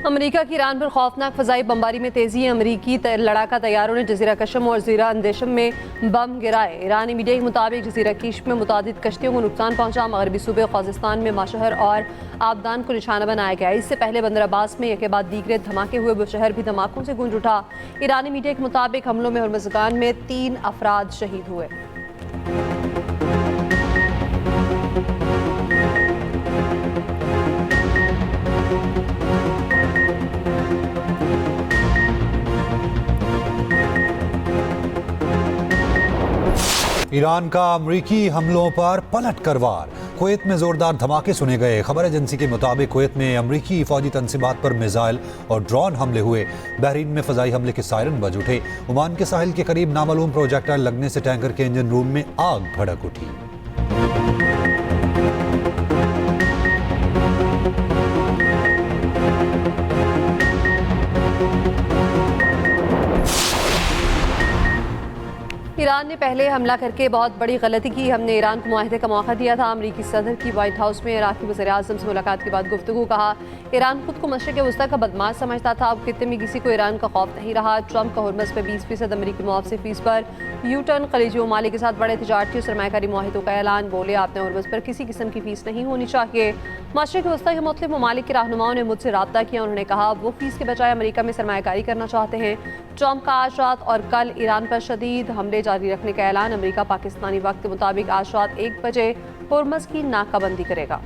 America की Iran पर खौफनाक फ़ज़ाई बमबारी में तेज़ी। अमेरिकी लड़ाका तैयारों ने जज़ीरा कशम और ज़ीरा अंदेशम में बम गिराए। ईरानी मीडिया के मुताबिक जज़ीरा किश में मुतादिद कश्तियों को नुकसान पहुंचा। मगरबी सूबे ख़ुज़िस्तान में माशहर और आबदान को निशाना बनाया गया। इससे पहले बंदर अब्बास में एक के बाद दीगरे धमाके हुए। वो शहर भी धमाकों से गूंज उठा। ईरानी मीडिया के मुताबिक हमलों में हरमज़गान में 3 अफराद शहीद हुए। ईरान का अमरीकी हमलों पर पलट कर वार। कुवैत में जोरदार धमाके सुने गए। खबर एजेंसी के मुताबिक कुवैत में अमरीकी फौजी तंसीबात पर मिसाइल और ड्रोन हमले हुए। बहरीन में फजाई हमले के सायरन बज उठे। ओमान के साहिल के करीब नामालूम प्रोजेक्टाइल लगने से टैंकर के इंजन रूम में आग भड़क उठी। ईरान ने पहले हमला करके बहुत बड़ी गलती की। हमने ईरान को मुआहदे का मौका दिया था। अमरीकी सदर की व्हाइट हाउस में इराक़ी वज़ीर-ए-आज़म से मुलाकात के बाद गुफ्तगू। कहा, ईरान खुद को मशरिक़ वस्ता का बदमाश समझता था। अब खित्ते में किसी को ईरान का खौफ नहीं रहा। ट्रंप का हुर्मज़ पे 20% अमरीकी मुआवजे फीस पर यू टर्न। खलीजी ममालिक के साथ बड़े तिजारती और सरमायाकारी मुआहदों का ऐलान। बोले, आपने हुर्मज़ पर किसी किस्म की फ़ीस नहीं होनी चाहिए। मशरिक़ वस्ता के मुख्तलिफ़ ममालिक के रहनुमाओं ने मुझसे रब्ता किया। उन्होंने कहा वो फ़ीस के बजाय अमरीका में सरमायाकारी करना चाहते हैं। ट्रंप का आज रात और कल ईरान पर शदीद हमले जारी रखने का ऐलान। अमेरिका पाकिस्तानी वक्त के मुताबिक आज रात 1 बजे हुर्मज़ की नाकाबंदी करेगा।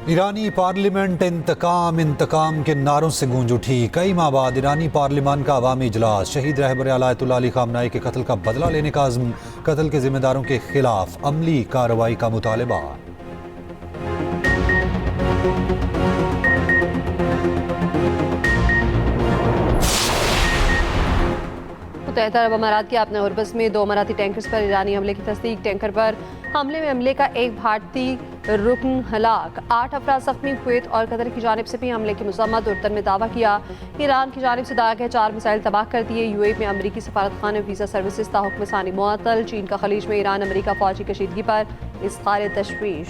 ईरानी पार्लियामेंट इंतकाम इंतकाम के नारों से गूंज उठी। कई माह बाद ईरानी पार्लियामान का अवामी इजलास। शहीद रहबर आला आयतुल्लाह अली खामनाई के कत्ल का बदला लेने का अज़्म। कत्ल के जिम्मेदारों के खिलाफ अमली कार्रवाई का मुतालबा। मुत्तहिदा अरब अमारात के अपने हुर्मज़ में 2 अमाराती टैंकर्स पर ईरानी हमले की तस्दीक। टैंकर पर हमले में अमले का एक भारतीय रुकन हलाक। 8 अफराद ज़ख्मी। कुवैत और कतर की जानिब से भी हमले की मज़म्मत। उर्दन में दावा किया। ईरान की जानिब से दागा गए 4 मिसाइल तबाह कर दिए। यूएई में अमरीकी सफारतखाने वीज़ा सर्विसेज ताहुक्म सानी मुअत्तल। चीन का खलीज में ईरान अमरीका फौजी कशीदगी पर इज़हार तशवीश।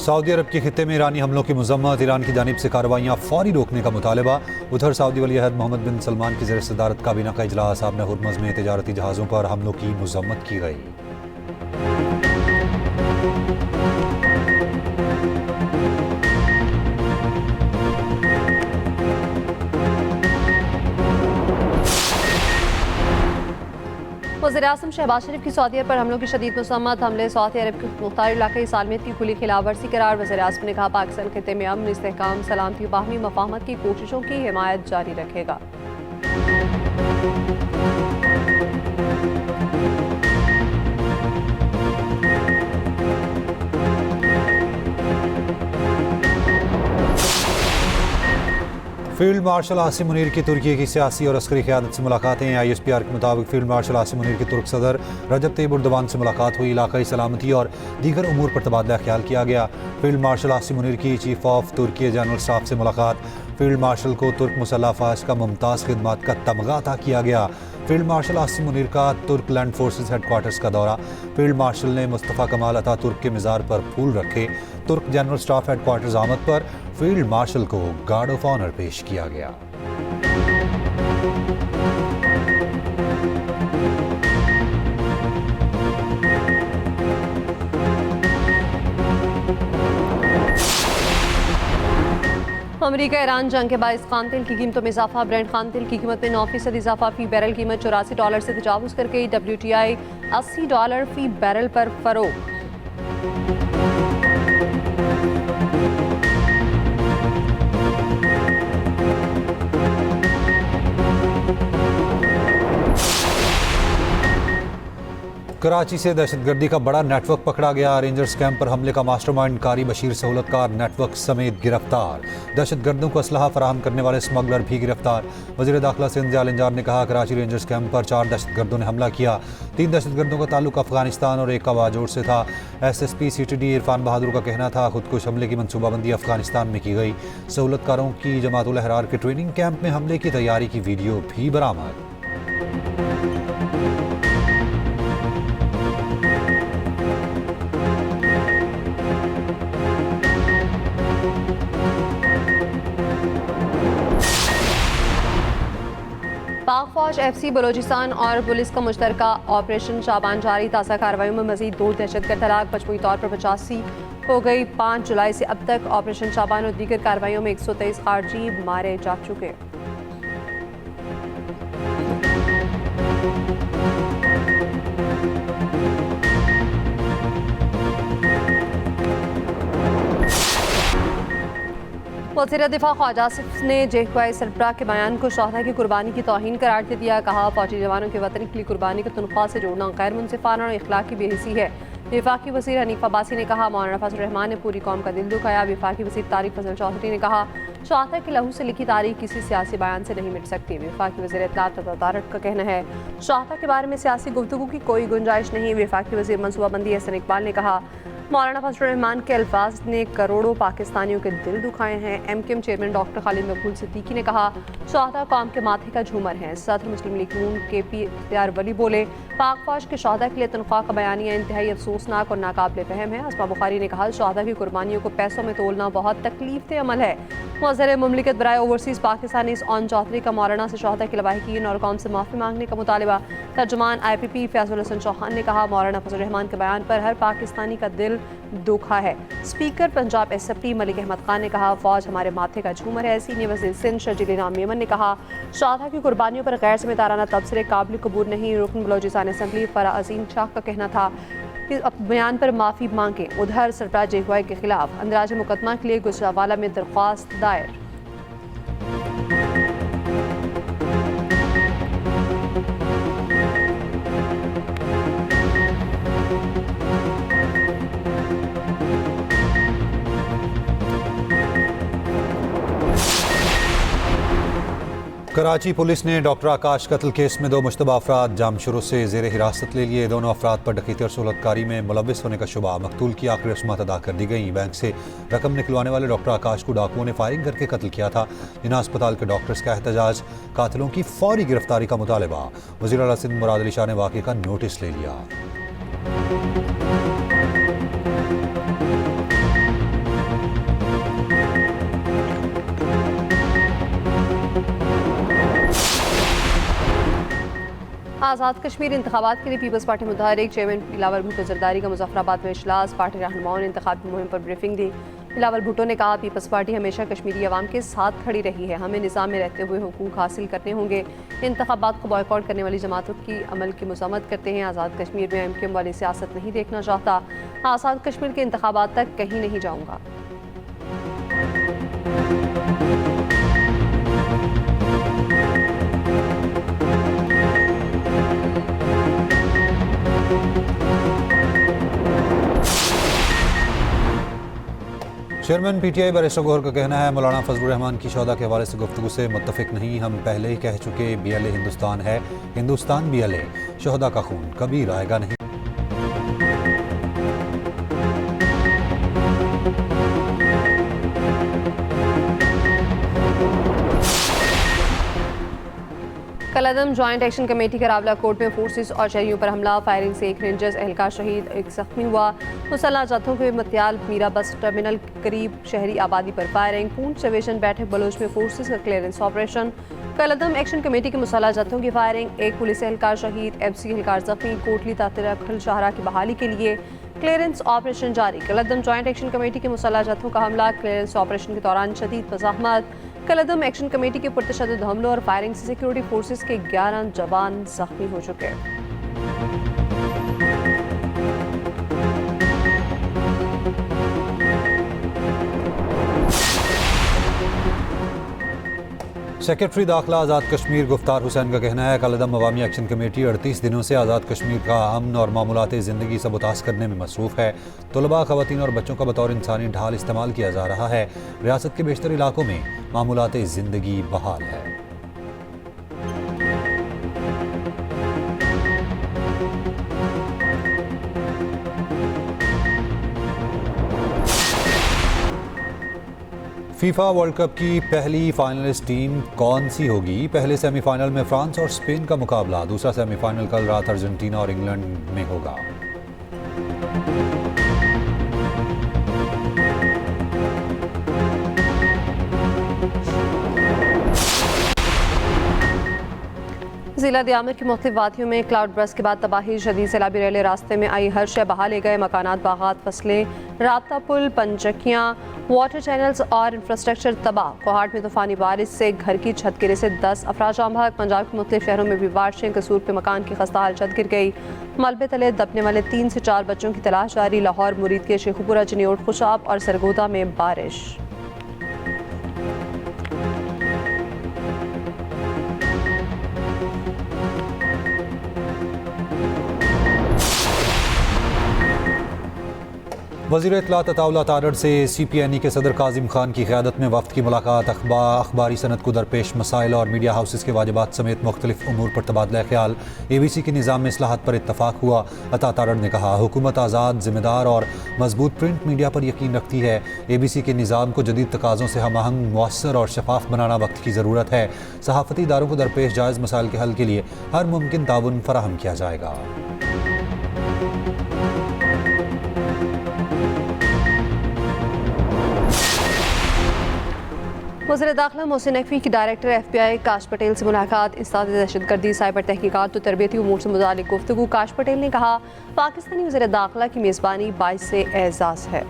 सऊदी अरब के खित्ते में ईरानी हमलों की मज़म्मत। ईरान की जानिब से कार्रवाइयाँ फौरी रोकने का मुतालबा। उधर सऊदी वली अहद मोहम्मद बिन सलमान की ज़ेर सदारत काबीना का इजलास। आपने हुर्मज़ में तिजारती जहाज़ों पर हमलों की मज़म्मत की गई। वज़ीर-ए-आज़म शहबाज शरीफ की सऊदी अरब पर हमलों की शदीद मज़म्मत। हमले सऊदी अरब के मुख्तार इलाक़ाई सालमियत की खुली खिलाफवर्जी करार। वज़ीर-ए-आज़म ने कहा, पाकिस्तान खित्ते में अमन, इस्तेहकाम, सलामती, बाहमी मफाहमत की कोशिशों की हिमायत जारी रखेगा। फील्ड मार्शल आसिम मुनीर की तुर्की की सियासी और अस्करी क़यादत से मुलाकातें। ISPR के मुताबिक फील्ड मार्शल आसिम मुनीर की तुर्क सदर रजब तैयब एर्दोगान से मुलाकात हुई। इलाकाई सलामती और दीगर उमूर पर तबादला ख्याल किया गया। फील्ड मार्शल आसिम मुनीर की चीफ ऑफ तुर्की जनरल स्टाफ से मुलाकात। फील्ड मार्शल को तुर्क मुसल्लह अफ़वाज का मुमताज़ खिदमात का तमगा अता किया गया। फील्ड मार्शल आसिम मुनीर का तुर्क लैंड फोर्सेस हेडक्वार्टर्स का दौरा। फील्ड मार्शल ने मुस्तफ़ा कमाल अतातुर्क के मज़ार पर फूल रखे। तुर्क जनरल स्टाफ हेडक्वार्टर्स आमद पर फील्ड मार्शल को गार्ड ऑफ ऑनर पेश किया गया। अमेरिका ईरान जंग के बायस खान तेल की कीमतों में इजाफा। ब्रेंट खान तेल की कीमत में 9% इजाफा। फी बैरल कीमत $84 से तजावुज़ कर गई। WTI $80 फी बैरल पर फरोख्त। कराची से दहशतगर्दी का बड़ा नेटवर्क पकड़ा गया। रेंजर्स कैंप पर हमले का मास्टरमाइंड कारी बशीर सहूलतकार नेटवर्क समेत गिरफ्तार। दहशतगर्दों को असलहा फराहम करने वाले स्मगलर भी गिरफ्तार। वज़ीर दाखिला सिंध जाल इंजार ने कहा, कराची रेंजर्स कैंप पर 4 दहशतगर्दों ने हमला किया। 3 दहशतगर्दों का ताल्लुक अफगानिस्तान और एक का बाजोड़ से था। SSP CTD इरफान बहादुर का कहना था, खुदकुश हमले की मनसूबाबंदी अफगानिस्तान में की गई। सहूलतकारों की जमातुल अहरार के ट्रेनिंग कैंप में हमले की तैयारी की वीडियो भी बरामद। पाक फौज FC बलोचिस्तान और पुलिस का मुश्तरका ऑपरेशन शाबान जारी। ताज़ा कार्रवाइयों में मजीद 2 दहशतगर्द हलाक, मजमूई तौर पर 85 हो गई। 5 जुलाई से अब तक ऑपरेशन शाबान और दीगर कार्रवाइयों में 123 खारजी मारे जा चुके। वज़ीर दिफा ख्वाजा आसिफ ने जेक्वाई सरबराह के बयान को शहदा की कुर्बानी की तौहीन करार दे दिया। कहा, फौजी जवानों के वतन के लिए कुर्बानी को तनख्वाह से जोड़ना गैर मुनसिफाना और इखलाकी बेहिसी है। वफाकी वज़ीर हनीफ अब्बासी ने कहा, मौलाना फजल रहमान ने पूरी कौम का दिल दुखाया। वफाकी वज़ीर तारिक फजल चौधरी ने कहा, शहदा के लहू से लिखी तारीख किसी सियासी बयान से नहीं मिट सकती। वफाकी वज़ीर इत्तलात तदारक का कहना है, शहदा के बारे में सियासी गुफ्तगू की कोई गुंजाइश नहीं। वफाकी वज़ीर मनसूबाबंदी हसन इकबाल ने कहा, मौलाना फजल रहमान के अल्फाज ने करोड़ों पाकिस्तानियों के दिल दुखाए हैं। MKM चेयरमैन डॉक्टर खालिद मकबूल सिद्दीकी ने कहा, शहदा कौम के माथे का झूमर है। सदर मुस्लिम लीग नून KP इख्तियार वली बोले, पाक फौज के शहदा के लिए तनख्वाह का बयानिया इंतहाई अफसोसनाक और नाकाबिले फहम है। अस्मा बुखारी ने कहा, शहदा की कुर्बानियों को पैसों में तोलना बहुत तकलीफ अमल है। वज़ीर मुमलिकत बराए ओवरसीज़ पाकिस्तान इस ऑन चौधरी का मौलाना से शहदा के लवाहिकीन और कौम से माफ़ी मांगने का मुतालबा। तर्जुमान IPP फैजुल हसन चौहान ने कहा, मौलाना फजल रहमान के बयान पर हर पाकिस्तानी का दिल दुखा है। स्पीकर पंजाब SFP मलिक अहमद खान ने कहा, फौज हमारे माथे का झूमर है। सीनियर वज़ीर सिंध शर्जील इनाम मेमन ने कहा, शहदा की कुर्बानियों पर गैर जिम्मेदाराना तबसरे काबिल कबूल नहीं। रुकन बलोचिस्तान असम्बली फरा अजीम शाह का कहना था कि बयान पर माफ़ी मांगे। उधर सरबराह जेक्वाई के खिलाफ अंदराज मुकदमा के लिए गुजरावाला में दरख्वास्त दायर। कराची पुलिस ने डॉक्टर आकाश कत्ल केस में 2 मुश्तबा अफराद जामशुरू से ज़ेर हिरासत ले लिए। दोनों अफराद पर डकैती और सहूलतकारी में मुलव्विस होने का शुबा। मकतूल की आखिरी रस्मात अदा कर दी गई। बैंक से रकम निकलवाने वाले डॉक्टर आकाश को डाकुओं ने फायरिंग करके कत्ल किया था। जिन्ना अस्पताल के डॉक्टर्स का एहतजाज, कातिलों की फौरी गिरफ्तारी का मुतालबा। वज़ीर आला सिंध मुराद अली शाह ने वाक़े का नोटिस ले लिया। आज़ाद कश्मीर इंतखाबात के लिए पीपल्स पार्टी मुतहरिक चेयरमैन बिलावल भुट्टो जरदारी का मुजफ्फराबाद में इजलास। पार्टी रहनुमाओं ने इंतखाबी मुहिम पर ब्रीफिंग दी। बिलावल भुट्टो ने कहा, पीपल्स पार्टी हमेशा कश्मीरी अवाम के साथ खड़ी रही है। हमें निज़ाम में रहते हुए हुकूक हासिल करने होंगे। इंतखाबात को बॉयकॉट करने वाली जमातों की अमल की मज़म्मत करते हैं। आज़ाद कश्मीर में MKM वाली सियासत नहीं देखना चाहता। आज़ाद कश्मीर के इंतखाबात तक कहीं नहीं जाऊँगा। चेयरमैन PTI बैरिस्टर गौहर का कहना है, मौलाना फजल रहमान की शहदा के हवाले से गुफ्तगू से मुत्तफिक नहीं। हम पहले ही कह चुके, BLA हिंदुस्तान है, हिंदुस्तान BLA। शहदा का खून कभी रायगा नहीं। कलअदम जॉइंट एक्शन कमेटी के रावला कोर्ट में फोर्सेस और शहरियों पर हमला। फायरिंग से 1 रेंजर्स एहलकार शहीद, 1 जख्मी हुआ। मुसल्लह जत्थों के मतियाल मीरा बस टर्मिनल करीब शहरी आबादी पर फायरिंग। पूंछ डिवीजन बैठक बलोच में फोर्सेस का क्लियरेंस ऑपरेशन। कलअदम एक्शन कमेटी के मुसल्लह जत्थों की फायरिंग, 1 पुलिस एहलकार शहीद, FC एहलकार जख्मी। कोटली तातिर खल शाहरा की बहाली के लिए क्लियरेंस ऑपरेशन जारी। कलअदम जॉइंट एक्शन कमेटी के मुसल्लह जत्थों का हमला। क्लियरेंस ऑपरेशन के दौरान शदीद मज़ाहमत। कलअदम एक्शन कमेटी के पुरतशद्दुद हमलों और फायरिंग से सिक्योरिटी फोर्सेस के 11 जवान जख्मी हो चुके हैं। सेक्रेटरी दाखिला आज़ाद कश्मीर गुफ्तार हुसैन का कहना है कलदम अवामी एक्शन कमेटी 38 दिनों से आज़ाद कश्मीर का अमन और मामूलात ज़िंदगी सबुतास करने में मसरूफ़ है। तलबा, ख़वातीन और बच्चों का बतौर इंसानी ढाल इस्तेमाल किया जा रहा है। रियासत के बेशतर इलाकों में मामूलात ज़िंदगी बहाल है। फीफा वर्ल्ड कप की पहली फाइनलिस्ट टीम कौन सी होगी? पहले सेमीफाइनल में फ्रांस और स्पेन का मुकाबला। दूसरा सेमीफाइनल कल रात अर्जेंटीना और इंग्लैंड में होगा। जिला दियामर की मुख्तलिफ वादियों में क्लाउड बर्स्ट के बाद तबाही शदीद सैलाबी रैले रास्ते में आई हर शय बहा ले गए। मकानात, बागात, फसलें, राब्ता पुल, पंचकियाँ, वाटर चैनल्स और इंफ्रास्ट्रक्चर तबाह। कोहाट में तूफानी बारिश से घर की छत गिरे से 10 अफराद जाम बहक। पंजाब के मुख्तलिफ शहरों में भी बारिशें। कसूर पे मकान की खस्ता हाल छत गिर गई। मलबे तले दबने वाले 3 से 4 बच्चों की तलाश जारी। लाहौर, मुरीद के शेखुपुरा, चिन्योट, खुशाब और सरगोदा में बारिश। वज़ीर इत्तलात अताउल्लाह तारड़ से CPNE के सदर काजिम खान की क़यादत में वफ़द की मुलाकात। अखबारी सनत को दरपेश मसाइल और मीडिया हाउसेस के वाजिबात समेत मुख्तलिफ उमूर पर तबादला ख्याल। ABC के निज़ाम में इस्लाहात पर इत्तफ़ाक़ हुआ। अता तारड़ ने कहा हुकूमत आज़ाद, ज़िम्मेदार और मजबूत प्रिंट मीडिया पर यकीन रखती है। ABC के निज़ाम को जदीद तकाज़ों से हमआहंग, मुअस्सर और शफाफ बनाना वक्त की ज़रूरत है। सहाफ़ती इदारों को दरपेश जायज़ मसाइल के हल के लिए हर मुमकिन ताउन फराहम किया जाएगा। वज़ीर दाखिला मोहसिन नकवी की डायरेक्टर FBI काश पटेल से मुलाकात। इंसदाद दहशतगर्दी, साइबर तहकीकात और तरबियती उमूर से मुताल्लिक़ गुफ्तगू। काश पटेल ने कहा पाकिस्तानी वज़ीर दाखिला की मेज़बानी बाइस एज़ाज़ है।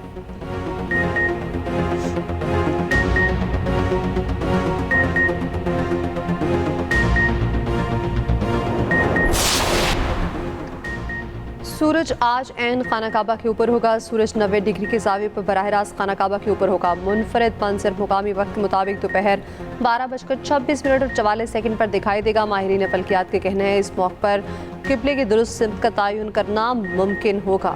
सूरज आज ऐन खाना काबा के ऊपर होगा। सूरज 90 डिग्री के ज़ाविये पर बराह रास्त खाना काबा के ऊपर होगा। मुनफरद मंजर मुकामी वक्त के मुताबिक दोपहर 12:26 और 44 सेकंड पर दिखाई देगा। माहिरीन फल्कियात के कहना है इस मौके पर किबले की दुरुस्त सिमत का तयन करना मुमकिन होगा।